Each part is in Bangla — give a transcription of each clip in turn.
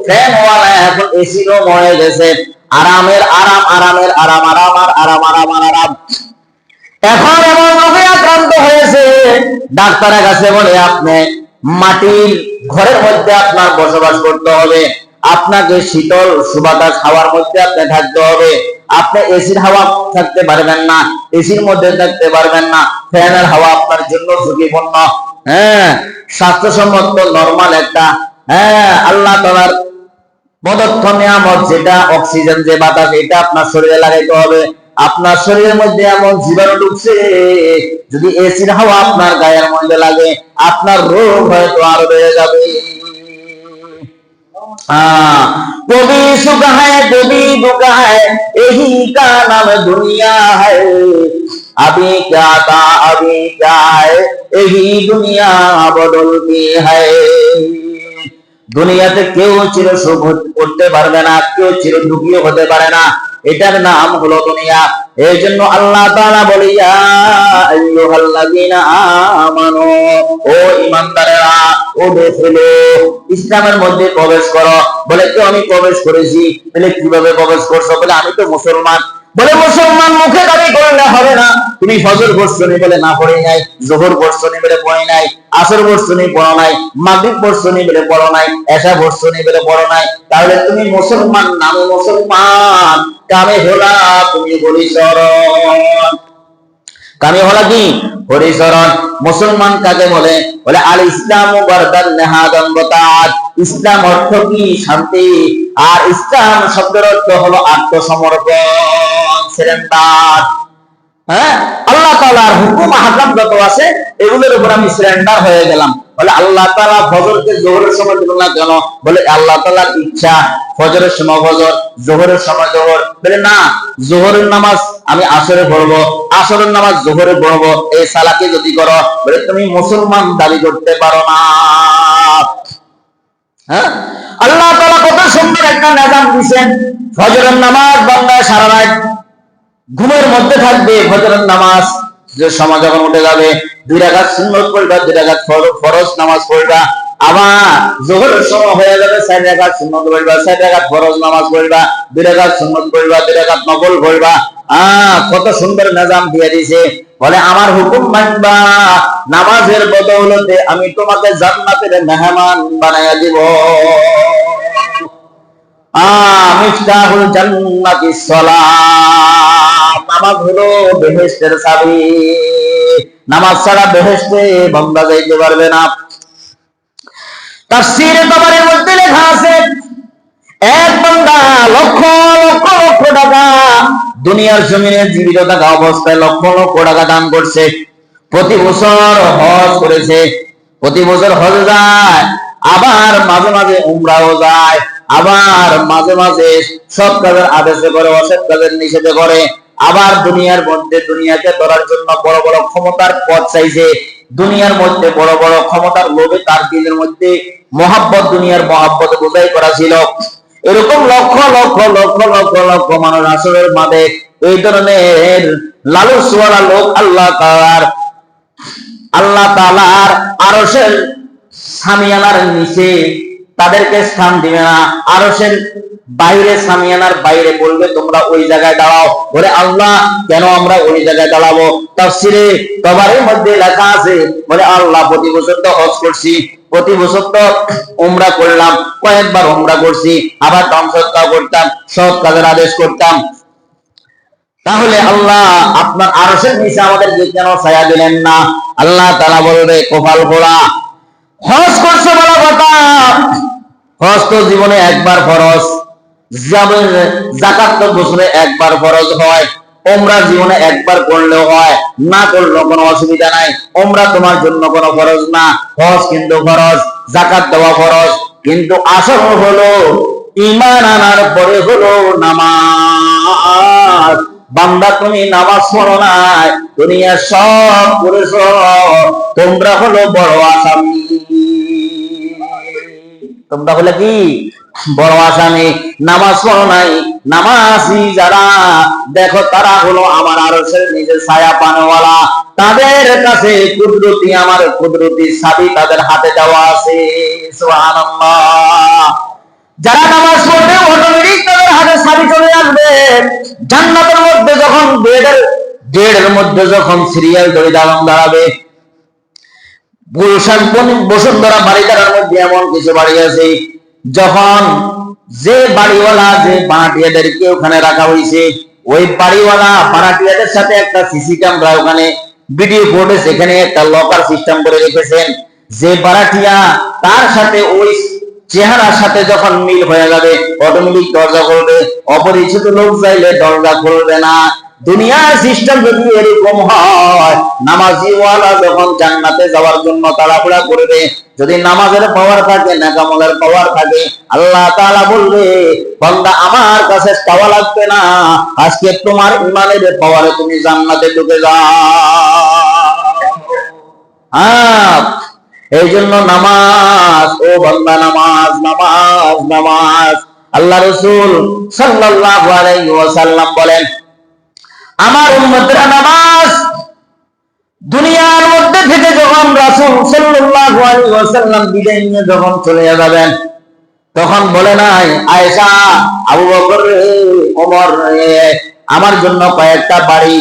ফ্যানওয়ালা এখন এসি রুম হয়ে গেছে। আরামের আরাম, আরামের আরাম, আরাম আর আরাম, আরাম আর আরাম। এখন এমন রোগে আক্রান্ত হয়েছে, ডাক্তারের কাছে বলে আপনি মাটির ঘরের মধ্যে আপনার বসবাস করতে হবে, আপনাকে শীতল সুবাতাস হাওয়ার মধ্যে আপনি থাকতে হবে, আপনি এসির হাওয়া থাকতে পারবেন না, এসির মধ্যে থাকতে পারবেন না, ফ্যানের হাওয়া আপনার জন্য ঝুঁকিপূর্ণ। হ্যাঁ, স্বাস্থ্যসম্মত নরমাল একটা, হ্যাঁ, আল্লাহ তাআলার প্রদত্ত নিয়ামত যেটা অক্সিজেন, যে বাতাস, এটা আপনার শরীরে লাগাইতে হবে। আপনার শরীরের মধ্যে এমন জীবাণু ঢুকছে, যদি এসির হাওয়া আপনার গায়ের মধ্যে লাগে, আপনার রোগ হয়তো আরো বেড়ে যাবে। कभी सुख है कभी दुख है, यही का नाम दुनिया है। अभी क्या था अभी क्या है, यही दुनिया बदलती है। দুনিয়াতে কেউ চির সুখ করতে পারবে না, কেউ চির দুঃখী হতে পারে না, এটার নাম হলো দুনিয়া। এই জন্য আল্লাহ তাআলা বলে, ইয়া আইয়ুহাল্লাযীনা আমানু, ও ঈমানদারেরা, ও দেখলো ইসলামের মধ্যে প্রবেশ করো। বলে তো আমি প্রবেশ করেছি। বলে কিভাবে প্রবেশ করছো? বলে আমি তো মুসলমান। বলে মুসলমান মুখে দাবি করলে হবে না। তুমি ফজর পড়ছো নি? বলে না পড়ি নাই। যোহর পড়ছো নি? বলে পড়ি নাই। আসর পড়ছো নি? পড়ো নাই। মাগরিব পড়ছো নি? বলে পড়ো নাই। এশা পড়ছো নি? বলে পড়ো নাই। তাহলে তুমি মুসলমান নামে মুসলমান, কামে হলা তুমি হরিচরণ। কামে হলা কি? হরিচরণ। মুসলমান কাকে বলে? বলে আল ইসলামু বারদান নেহাদান বাতাত। ইসলাম অর্থ কি? শান্তি। আর ইসলাম শব্দের অর্থ হলো আত্মসমর্পণ, সারেন্ডার। হ্যাঁ, আল্লাহ তাআলার হুকুম আহকাম যত আছে এগুলোর উপর আমি সারেন্ডার হয়ে গেলাম। বলে আল্লাহ তাআলা ফজরকে যোহরের সময় দিল না কেন? বলে আল্লাহ তাআলার ইচ্ছা, ফজরের সময় ফজর, যোহরের সময় যোহর। বলে না, যোহরের নামাজ আমি আসরে পড়বো, আসরের নামাজ যোহরে পড়বো, এই সালাকে যদি করো, বলে তুমি মুসলমান দাবি করতে পারো না। হ্যাঁ, আল্লাহ তাআলা কত সুন্দর একটা নিজাম দিয়েছেন। ফজরের নামাজ বান্দা সারা রাত ঘুমের মধ্যে থাকবে, ফজরের নামাজ যে সময় যখন উঠে যাবে, 2 রাকাত সুন্নত পড়বা, 2 রাকাত ফরজ নামাজ পড়বা। আবার যোহরের সময় হয়ে যাবে, 4 রাকাত সুন্নত পড়বা, 4 রাকাত ফরজ নামাজ পড়বা, 2 রাকাত সুন্নত পড়বা, 2 রাকাত নফল পড়বা। কত সুন্দর নিজাম দিয়ে দিয়েছে। বলে আমার হুকুম মানবা, নামাজের বদৌলতে আমি তোমাকে জান্নাতের মেহমান বানাইয়া দিব। মিফতাহুল জান্নাতিস সালাত। নামাজ হলো বেহেশতের চাবি। নামাজ ছাড়া বেহেশতে বান্দা যাইতে পারবে না। তাফসীরে তাবারীর মধ্যে লেখা আছে, এক বান্দা লক্ষ লক্ষ লক্ষ টাকা দুনিয়ার জমিনে জীবিত থাকা অবস্থায় লক্ষ লক্ষ টাকা দান করছে, প্রতি বছর হজ করেছে, প্রতি বছর হজ যায়, আবার মাঝে মাঝে উমরাও যায়, আবার মাঝে মাঝে সৎ কাজের আদেশে করে, অসৎ কাজের নিষেধে করে, আবার দুনিয়ার মধ্যে দুনিয়াকে ধরার জন্য বড় বড় ক্ষমতার পথ চাইছে, দুনিয়ার মধ্যে বড় বড় ক্ষমতার লোভে তার দিলের মধ্যে মহাব্বত, দুনিয়ার মহাব্বত বোঝাই করা ছিল। এরকম লক্ষ লক্ষ লক্ষ লক্ষ লক্ষ মানুষ আসরের মাঝে এই ধরনের লালুসওয়ালা লোক আল্লাহ তাআলার আরশের সামিয়ানার নিচে তাদেরকে স্থান দিবে না। আরশের বাইরে, সামিয়ানার বাইরে বলবে তোমরা ওই জায়গায় দাঁড়াও। বলে আল্লাহ কেন আমরা ওই জায়গায় দাঁড়াবো? তাফসীরে তাবারীর মধ্যে লেখা আছে, বলে আল্লাহ প্রতি বছর তো হজ করছি, প্রতি বছর তো উমরা করলাম, কয়েকবার উমরা করছি, আবার দান সদকা করতাম, সৎ কাজের আদেশ করতাম, তাহলে আল্লাহ আপনার আরশের নিচে আমাদেরকে কেন ছায়া দিলেন না? আল্লাহ তাআলা বলবে কপাল পোড়া, হজ করছো বলা কথা, হজ তো জীবনে একবার ফরজ, যাকাত তো বছরে একবার ফরজ হয়, উমরা জীবনে একবার করলেও হয়, না করলেও কোনো অসুবিধা নাই। উমরা তোমার জন্য কোনো ফরজ না, হজ কিন্তু ফরজ, যাকাত দেওয়া ফরজ। কিন্তু আসল হলো ঈমান আনার পরে হলো নামাজ। বান্দা তুমি নামাজ পড়ো নাই, দুনিয়া সব করেছো, তোমরা হলো বড় আসামি। তোমরা হলে কি? বড় আসামি। নামাজ পড়ো নাই, নামাজি যারা দেখো তারা হলো আমার আরশের নিচে ছায়া পানেওয়ালা। তাদের কাছে কুদরতি, আমার কুদরতি চাবি তাদের হাতে দেওয়া আছে। সুবহানাল্লাহ। যারা জান্নাতের মধ্যে যখন বেডের মধ্যে যখন সিরিয়াল ধরে দাঁড়াবে, বসুন্ধরা বাড়িটার মধ্যে এমন কিছু বাড়ি আছে, যখন যে বাড়িওয়ালা যে ভাড়াটিয়াদেরকে ওখানে রাখা হয়েছে, ওই বাড়িওয়ালা ভাড়াটিয়াদের সাথে একটা সিসি ক্যামেরা ওখানে ভিডিও ফুটেজ এখানে একটা লকার সিস্টেম করে রেখেছেন। যে ভাড়াটিয়া তার সাথে ওই চেহারার সাথে যখন মিল হয়ে যাবে অটোমেটিক দরজা খুলবে, অপরিচিত লোক চাইলে দরজা খুলবে না। দুনিয়ার সিস্টেম যদি এরকম হয়, নামাজিওয়ালা যখন জান্নাতে যাওয়ার জন্য তাড়াহুড়া করবে, যদি নামাজের পাওয়ার থাকে, নেকামলের পাওয়ার থাকে, আল্লাহ তাআলা বলবে বান্দা আমার কাছে চাওয়া লাগবে না, আজকে তোমার ইমানের পাওয়ারে তুমি জান্নাতে ঢুকে যাও। এই জন্য নামাজ, ও বান্দা নামাজ নামাজ নামাজ। আল্লাহ রাসূল সাল্লাল্লাহু আলাইহি ওয়াসাল্লাম বলেন, আমার উম্মতরা নামাজ দুনিয়ার মধ্যে থেকে যখন রাসূল সাল্লাল্লাহু আলাইহি ওয়াসাল্লাম বিদায় নিয়ে যখন চলে যাবেন, তখন বলে নাই আয়েশা, আবু বকর, ওমর, আমার জন্য কয়েকটা বাড়ি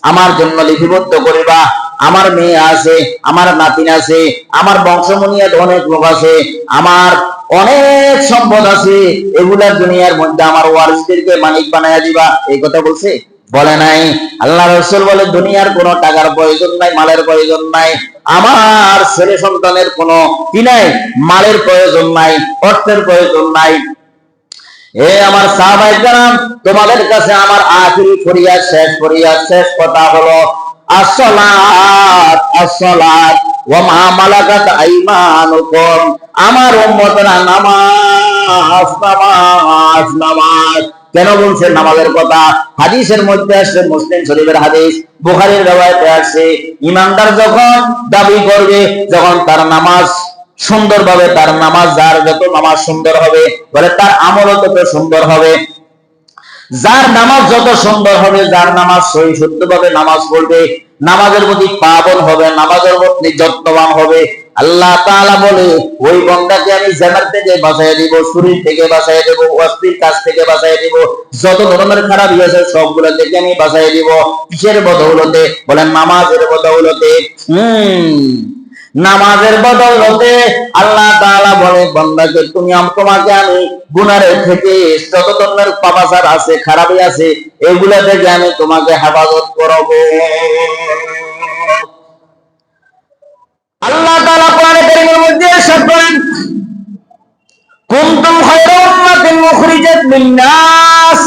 আমার জন্য লিপিবদ্ধ করিবা, আমার মেয়ে আছে, আমার নাতিন আছে, আমার বংশমনিয়াত অনেক লোক আছে, আমার অনেক সম্পদ আছে, এগুলা দুনিয়ার মধ্যে আমার ওয়ারিসদেরকে মালিক বানায়া দিবা। এই কথা বলছে? বলে নাই। আল্লাহ রাসূল বলে দুনিয়ার কোনো টাকার প্রয়োজন নাই, মালের প্রয়োজন নাই, আমার ছেলে সন্তানের কোনো কি নাই, মালের প্রয়োজন নাই, অর্থের প্রয়োজন নাই। এ আমার সাহাবায়ে কেরাম, তোমাদের কাছে আমার আখিরি ফরিয়াদ, শেষ কথা হলো আসসালাত আসসালাত ওয়া মা মালাকাত আইমানুকুম। আমার উম্মতরা নামাজ নামাজ নামাজ। কেন বলছেন নামাজের কথা? হাদিসের মধ্যে আসছে, মুসলিম শরীফের হাদিস, বুখারীর riwayate আসছে, ইমানদার যখন দাবি করবে, যখন তার নামাজ সুন্দরভাবে, তার নামাজ যার যত নামাজ সুন্দর হবে, বলে তার আমলও তত সুন্দর হবে। যার নামাজ যত সুন্দর হবে, যার নামাজ সহি শুদ্ধভাবে নামাজ পড়বে, নামাজের প্রতি পাবন হবে, নামাজের প্রতি যত্নবান হবে, আল্লাহ তাআলা বলে ওই বান্দাকে আমি জান্নাত থেকে বাঁচাইয়া দিব, চুরি থেকে বাঁচাইয়া দিব, অশ্লীল কাজ থেকে বাঁচাইয়া দিব, যত ধরনের খারাপ আছে সবগুলো থেকে আমি বাঁচাইয়া দিব। কিসের বদৌলতে? বলেন নামাজের বদৌলতে। নামাজের বদৌলতে আল্লাহ তাআলা বলে বান্দাকে তোমাকে আমি গুনাহের থেকে, যত ধরনের পাপাচার আছে, খারাপি আছে, এগুলা থেকে আমি তোমাকে হেফাজত করব। আল্লাহ তাআলা কোরআনে কারীমের মধ্যে ইরশাদ করেন, কুনতুম খায়রা উম্মাতিন মুখরিজাত লিন-নাস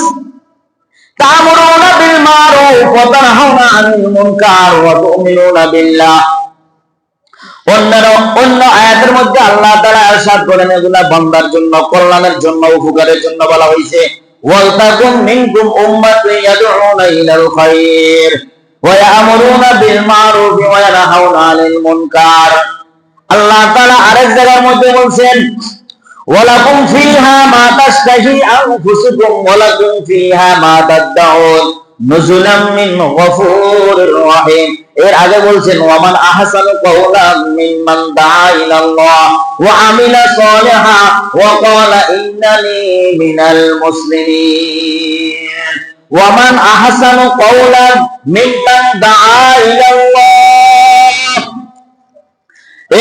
তা'মুরুনা বিল মা'রুফ ওয়া তানহাউনা আনিল মুনকার ওয়া তু'মিনুনা বিল্লাহ। অন্য আয়াতের মধ্যে আল্লাহ তাআলা ইরশাদ করেন এগুলা বান্দার জন্য, কল্যাণের জন্য, উপকারের জন্য বলা হয়েছে। ওয়ালতাকুম মিনকুম উম্মাতুন ইয়াদউনা ইলাল খায়র ওয়া ইয়া'মুরুনা বিল মা'রুফ ওয়া ইয়ানহাউনা আনিল মুনকার। আল্লাহ তাআলা আরেক জায়গার মধ্যে বলছেন, ওয়ালাকুম ফিহা মা তাশতাহি আনফুসুকুম ওয়ালাকুম ফিহা মা তাদউন নুজুলাম মিন গফুরির রহিম। এর আগে বলছেন ওয়ামান আহসানু কাওলাম মিম্মান দাআ ইলাল্লাহ ওয়া আমিলা সালিহান ওয়া ক্বালা ইন্নানি মিনাল মুসলিমিন। ওয়ামান আহসানু কাওলাম মিম্মান দাআ ইলাল্লাহ।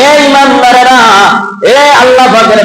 এ ঈমানদারেরা, এ আল্লাহ পাকের